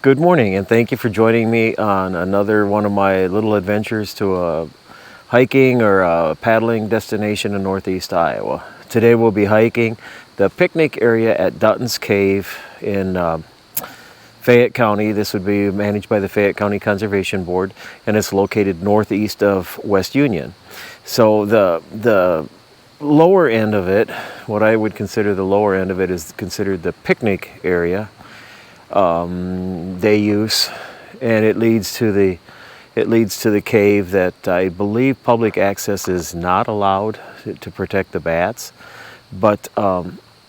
Good morning, and thank you for joining me on another one of my little adventures to a hiking or a paddling destination in northeast Iowa. Today we'll be hiking the picnic area at Dutton's Cave in Fayette County. This would be managed by the Fayette County Conservation Board, and it's located northeast of West Union. So the lower end of it, what I would consider the lower end of it, is considered the picnic area. Day use, and it leads to the cave that I believe public access is not allowed to protect the bats, but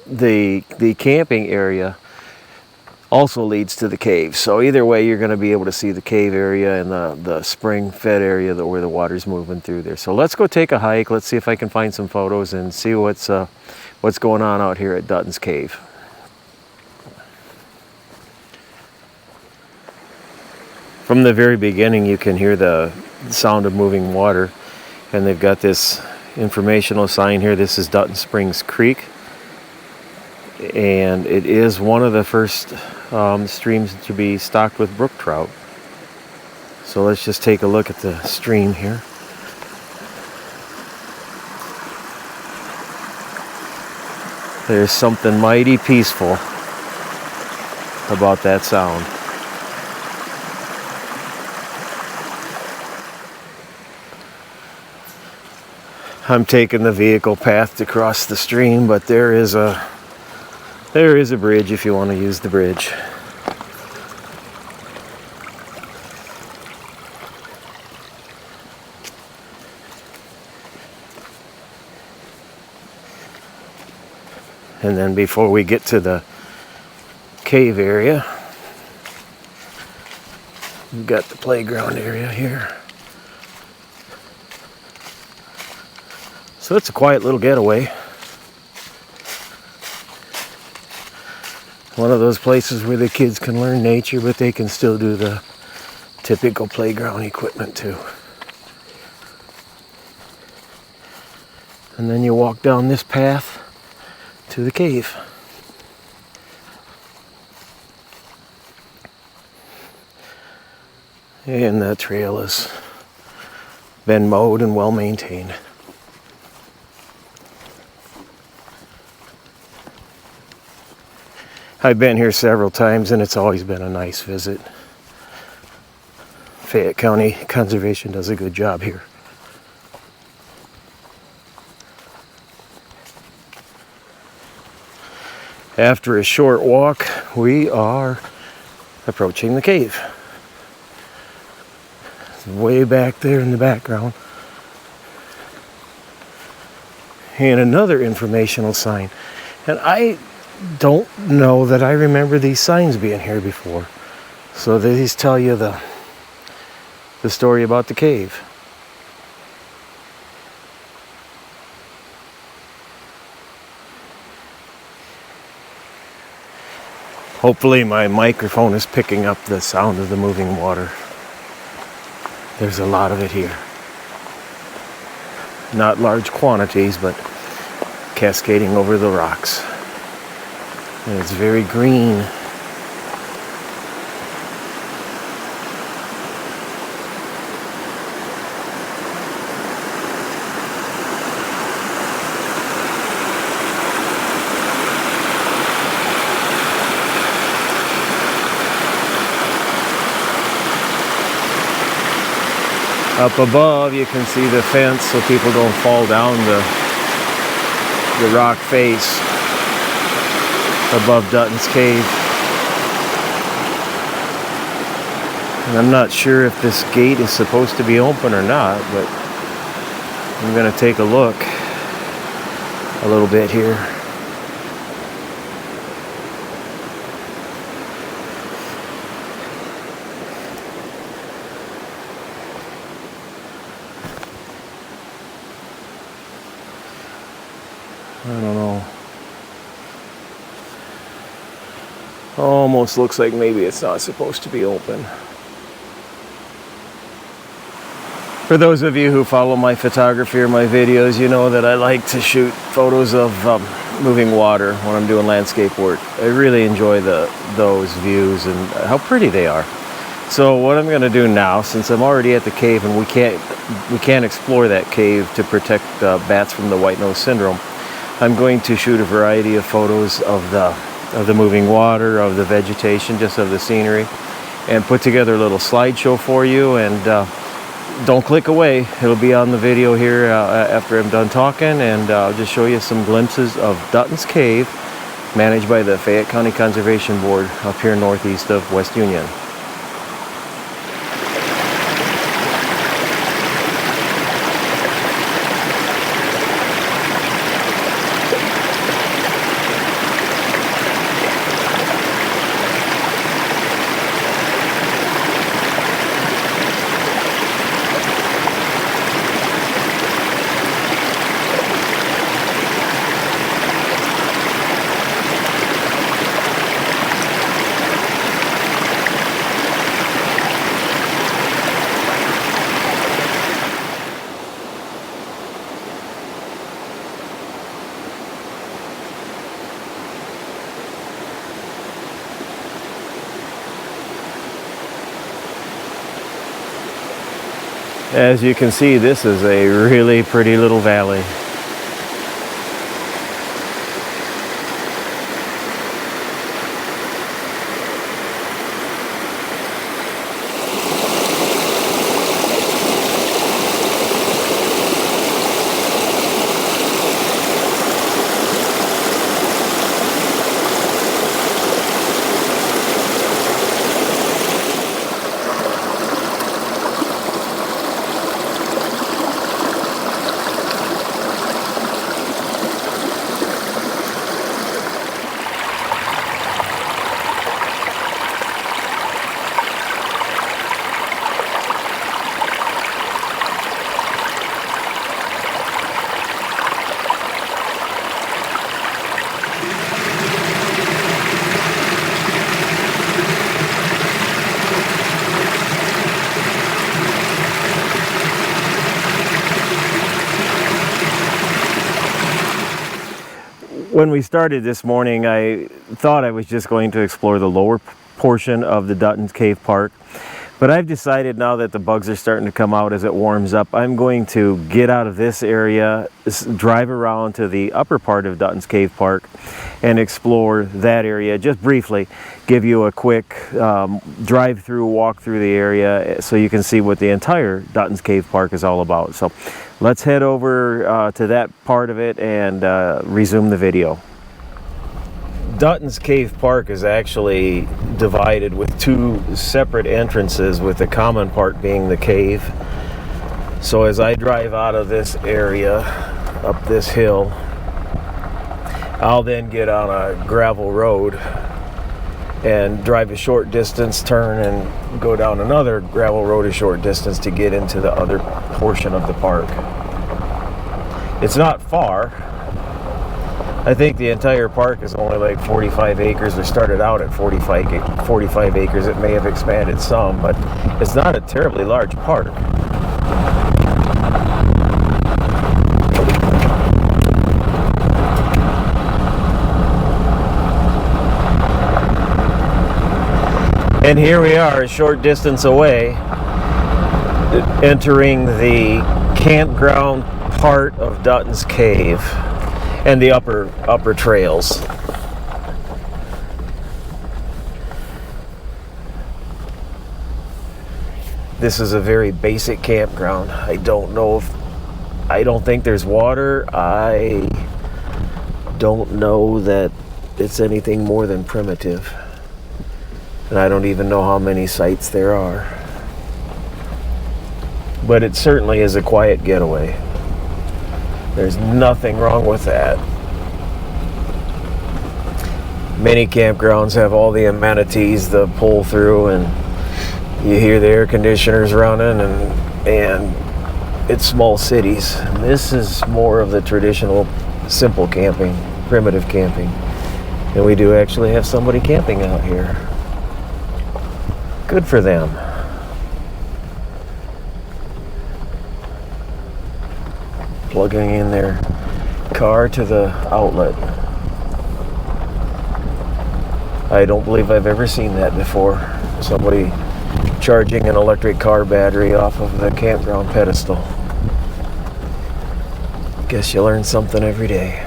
the camping area also leads to the cave. So either way, you're going to be able to see the cave area and the spring fed area where the water's moving through there. So let's go take a hike. Let's see if I can find some photos and see what's going on out here at Dutton's Cave. From the very beginning, you can hear the sound of moving water, and they've got this informational sign here. This is Dutton Springs Creek, and it is one of the first streams to be stocked with brook trout. So let's just take a look at the stream here. There's something mighty peaceful about that sound. I'm taking the vehicle path to cross the stream, but there is a bridge if you want to use the bridge. And then before we get to the cave area, we've got the playground area here. So it's a quiet little getaway. One of those places where the kids can learn nature, but they can still do the typical playground equipment too. And then you walk down this path to the cave. And that trail has been mowed and well maintained. I've been here several times, and it's always been a nice visit. Fayette County Conservation does a good job here. After a short walk, we are approaching the cave. It's way back there in the background. And another informational sign. And I don't know that I remember these signs being here before. So these tell you the story about the cave. Hopefully my microphone is picking up the sound of the moving water. There's a lot of it here. Not large quantities, but cascading over the rocks. And it's very green. Up above, you can see the fence so people don't fall down the rock face above Dutton's Cave. And I'm not sure if this gate is supposed to be open or not, but I'm going to take a look a little bit here. I don't know. Almost looks like maybe it's not supposed to be open. For those of you who follow my photography or my videos, you know that I like to shoot photos of moving water when I'm doing landscape work. I really enjoy those views and how pretty they are. So what I'm going to do now, since I'm already at the cave and we can't explore that cave to protect bats from the white nose syndrome, I'm going to shoot a variety of photos of the moving water, of the vegetation, just of the scenery, and put together a little slideshow for you. And don't click away, it'll be on the video here after I'm done talking, and I'll just show you some glimpses of Dutton's Cave, managed by the Fayette County Conservation Board up here northeast of West Union. As you can see, this is a really pretty little valley. When we started this morning, I thought I was just going to explore the lower portion of the Dutton Cave Park, but I've decided now that the bugs are starting to come out as it warms up, I'm going to get out of this area, drive around to the upper part of Dutton's Cave Park and explore that area just briefly, give you a quick drive-through, walk through the area so you can see what the entire Dutton's Cave Park is all about. So let's head over to that part of it and resume the video. Dutton's Cave Park is actually divided with two separate entrances, with the common part being the cave. So as I drive out of this area, up this hill, I'll then get on a gravel road and drive a short distance, turn and go down another gravel road a short distance to get into the other portion of the park. It's not far. I think the entire park is only like 45 acres. We started out at 45 acres. It may have expanded some, but it's not a terribly large park. And here we are, a short distance away, entering the campground part of Dutton's Cave and the upper trails. This is a very basic campground. I don't think there's water. I don't know that it's anything more than primitive. And I don't even know how many sites there are. But it certainly is a quiet getaway. There's nothing wrong with that. Many campgrounds have all the amenities, the pull through, and you hear the air conditioners running, and it's small cities. And this is more of the traditional simple camping, primitive camping. And we do actually have somebody camping out here. Good for them. Plugging in their car to the outlet. I don't believe I've ever seen that before. Somebody charging an electric car battery off of the campground pedestal. Guess you learn something every day.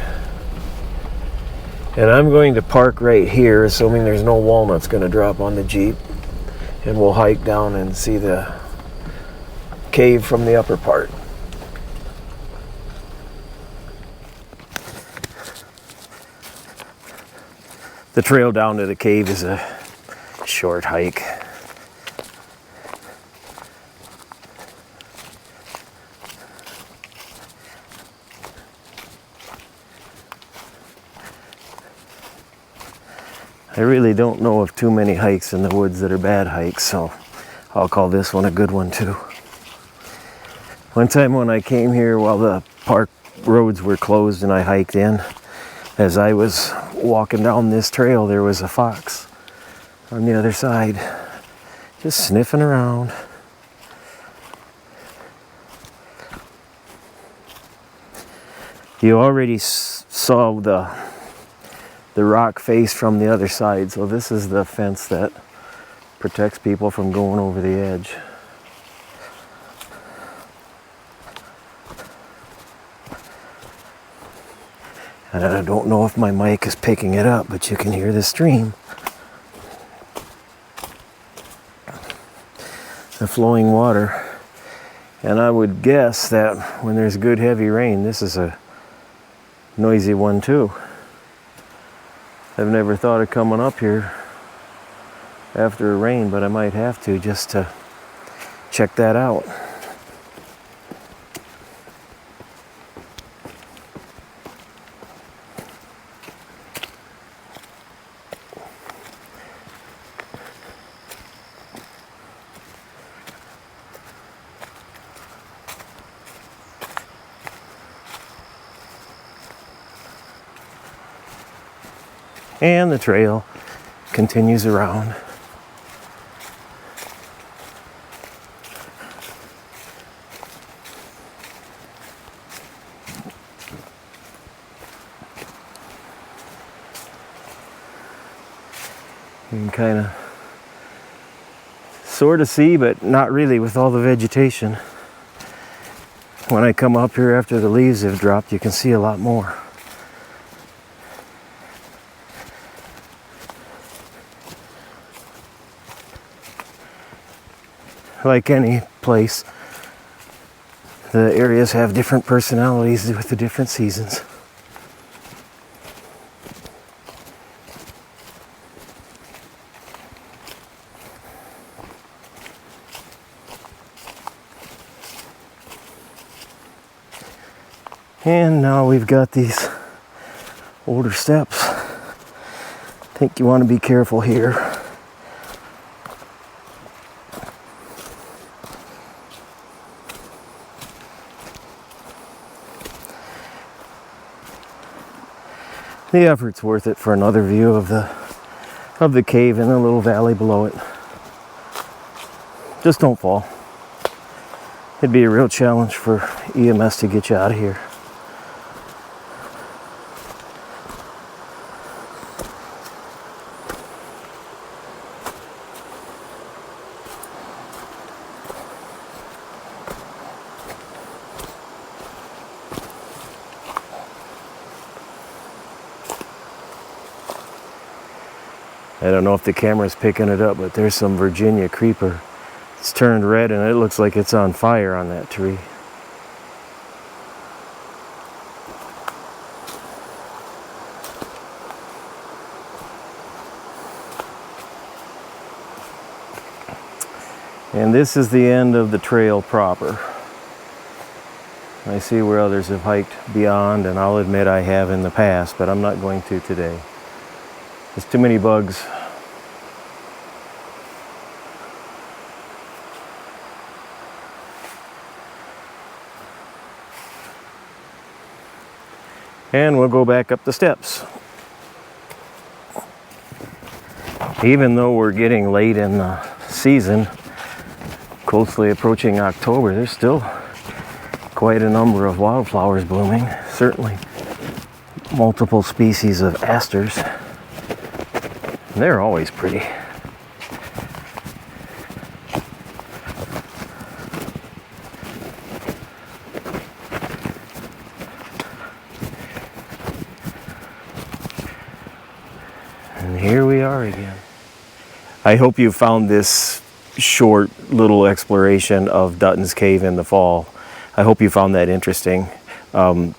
And I'm going to park right here, assuming there's no walnuts going to drop on the Jeep. And we'll hike down and see the cave from the upper part. The trail down to the cave is a short hike. I really don't know of too many hikes in the woods that are bad hikes, so I'll call this one a good one too. One time when I came here while the park roads were closed and I hiked in, as I was walking down this trail, there was a fox on the other side, just sniffing around. You already saw the rock face from the other side, so this is the fence that protects people from going over the edge. And I don't know if my mic is picking it up, but you can hear the stream. The flowing water. And I would guess that when there's good heavy rain, this is a noisy one too. I've never thought of coming up here after a rain, but I might have to just to check that out. And the trail continues around. You can kind of sort of see, but not really with all the vegetation. When I come up here after the leaves have dropped, you can see a lot more. Like any place, the areas have different personalities with the different seasons. And now we've got these older steps. I think you want to be careful here. The effort's worth it for another view of the cave and the little valley below it. Just don't fall. It'd be a real challenge for EMS to get you out of here. I don't know if the camera's picking it up, but there's some Virginia creeper. It's turned red and it looks like it's on fire on that tree. And this is the end of the trail proper. I see where others have hiked beyond, and I'll admit I have in the past, but I'm not going to today. There's too many bugs. And we'll go back up the steps. Even though we're getting late in the season, closely approaching October, there's still quite a number of wildflowers blooming. Certainly multiple species of asters. They're always pretty. And here we are again. I hope you found this short little exploration of Dutton's Cave in the fall. I hope you found that interesting. I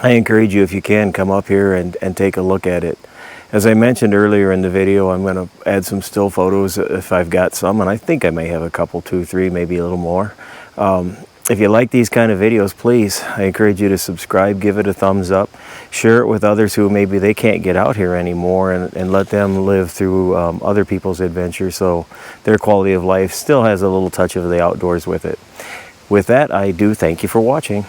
encourage you, if you can, come up here and take a look at it. As I mentioned earlier in the video, I'm going to add some still photos if I've got some, and I think I may have a couple, 2, 3, maybe a little more. If you like these kind of videos, please, I encourage you to subscribe, give it a thumbs up, share it with others who maybe they can't get out here anymore, and let them live through other people's adventures so their quality of life still has a little touch of the outdoors with it. With that, I do thank you for watching.